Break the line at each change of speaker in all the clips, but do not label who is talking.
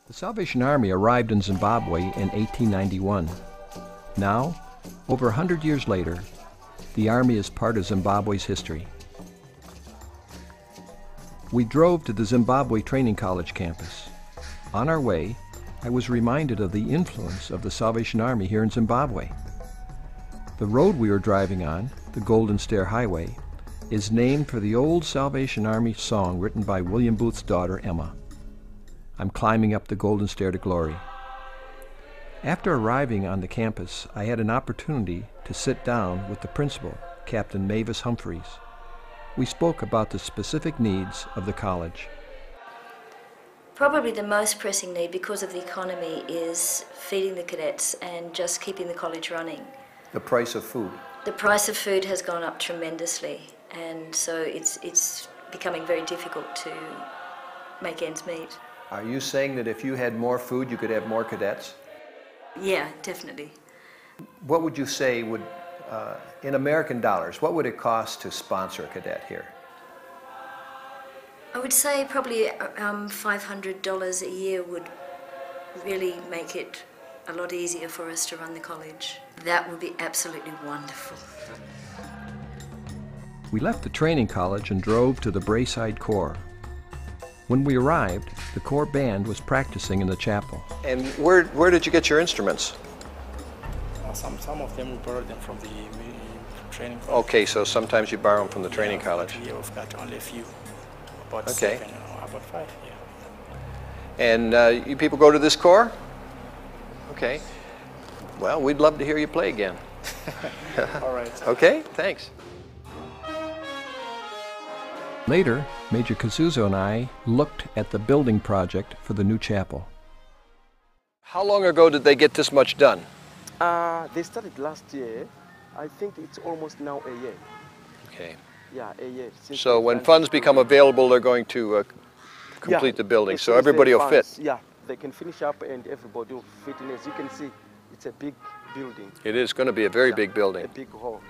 The Salvation Army arrived in Zimbabwe in 1891. Now, over 100 years later, the Army is part of Zimbabwe's history. We drove to the Zimbabwe Training College campus. On our way, I was reminded of the influence of the Salvation Army here in Zimbabwe. The road we were driving on, the Golden Stair Highway, is named for the old Salvation Army song written by William Booth's daughter, Emma. I'm climbing up the Golden Stair to Glory. After arriving on the campus, I had an opportunity to sit down with the principal, Captain Mavis Humphreys. We spoke about the specific needs of the college.
Probably the most pressing need because of the economy is feeding the cadets and just keeping the college running.
The price of food.
The price of food has gone up tremendously, and so it's becoming very difficult to make ends meet.
Are you saying that if you had more food, you could have more cadets?
Yeah, definitely.
What would you say would, in American dollars, what would it cost to sponsor a cadet here?
I would say probably $500 a year would really make it a lot easier for us to run the college. That would be absolutely wonderful. We
left the training college and drove to the Braeside Corps. When we arrived, the Corps band was practicing in the chapel. And where did you get your instruments?
Some of them we borrowed them from the training college.
Okay, so sometimes you borrow them from the training college.
Yeah, we've got only a few. About
okay.
7 or about 5, yeah.
And you people go to this corps? Okay. Well, we'd love to hear you play again.
All right.
Okay, thanks. Later, Major Kazuzo and I looked at the building project for the new chapel. How long ago did they get this much done?
They started last year. I think it's almost now a year.
Okay.
Yeah, a year.
So when funds become available, they're going to complete the building, so everybody will fit.
Yeah, they can finish up and everybody will fit in. As you can see, it's a big building.
It is going to be a very big building.
A big hall.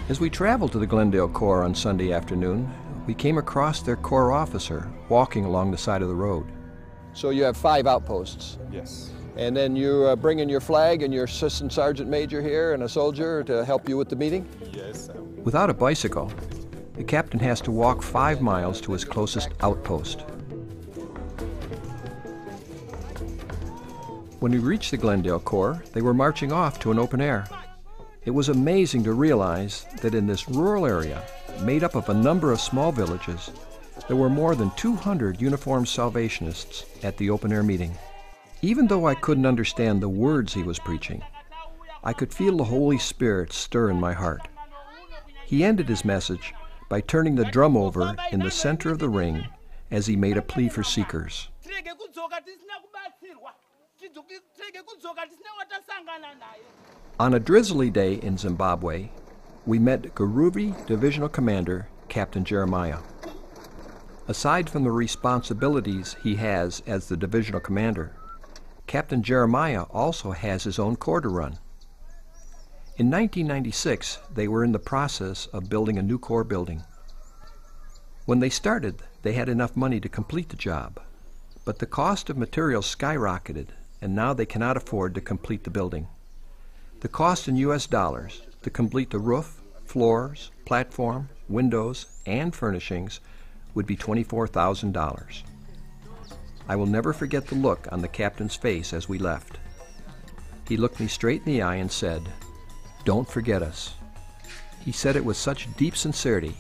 As we traveled to the Glendale Corps on Sunday afternoon, we came across their Corps officer walking along the side of the road. So you have 5 outposts?
Yes.
And then you bring in your flag and your assistant sergeant major here and a soldier to help you with the meeting?
Yes.
Without a bicycle, the captain has to walk 5 miles to his closest outpost. When we reached the Glendale Corps, they were marching off to an open air. It was amazing to realize that in this rural area, made up of a number of small villages, there were more than 200 uniformed Salvationists at the open-air meeting. Even though I couldn't understand the words he was preaching, I could feel the Holy Spirit stir in my heart. He ended his message by turning the drum over in the center of the ring as he made a plea for seekers. On a drizzly day in Zimbabwe, we met Guruvi Divisional Commander Captain Jeremiah. Aside from the responsibilities he has as the divisional commander, Captain Jeremiah also has his own corps to run. In 1996, they were in the process of building a new corps building. When they started, they had enough money to complete the job, but the cost of materials skyrocketed, and now they cannot afford to complete the building. The cost in US dollars to complete the roof, floors, platform, windows, and furnishings would be $24,000. I will never forget the look on the captain's face as we left. He looked me straight in the eye and said, "Don't forget us." He said it with such deep sincerity,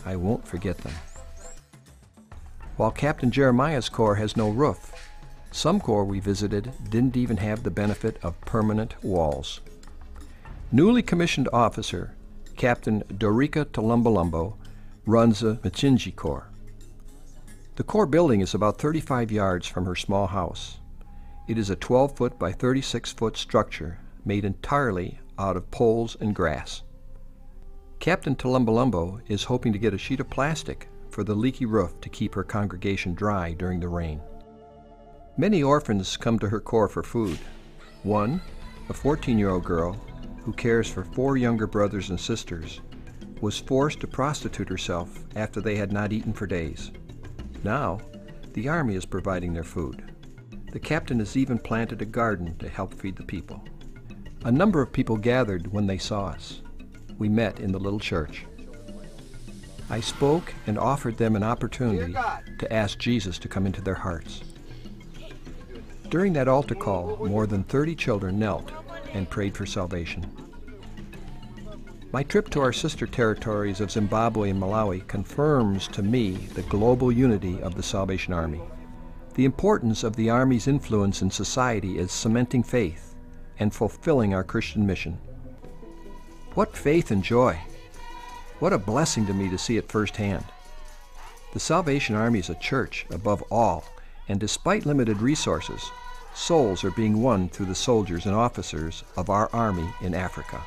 I won't forget them. While Captain Jeremiah's corps has no roof, some corps we visited didn't even have the benefit of permanent walls. Newly commissioned officer Captain Dorika Talumbalumbo runs the Mchinji Corps. The Corps building is about 35 yards from her small house. It is a 12-foot by 36-foot structure made entirely out of poles and grass. Captain Talumbalumbo is hoping to get a sheet of plastic for the leaky roof to keep her congregation dry during the rain. Many orphans come to her corps for food. One, a 14-year-old girl who cares for 4 younger brothers and sisters, was forced to prostitute herself after they had not eaten for days. Now, the Army is providing their food. The captain has even planted a garden to help feed the people. A number of people gathered when they saw us. We met in the little church. I spoke and offered them an opportunity to ask Jesus to come into their hearts. During that altar call, more than 30 children knelt and prayed for salvation. My trip to our sister territories of Zimbabwe and Malawi confirms to me the global unity of the Salvation Army. The importance of the Army's influence in society is cementing faith and fulfilling our Christian mission. What faith and joy! What a blessing to me to see it firsthand. The Salvation Army is a church above all, and despite limited resources, souls are being won through the soldiers and officers of our Army in Africa.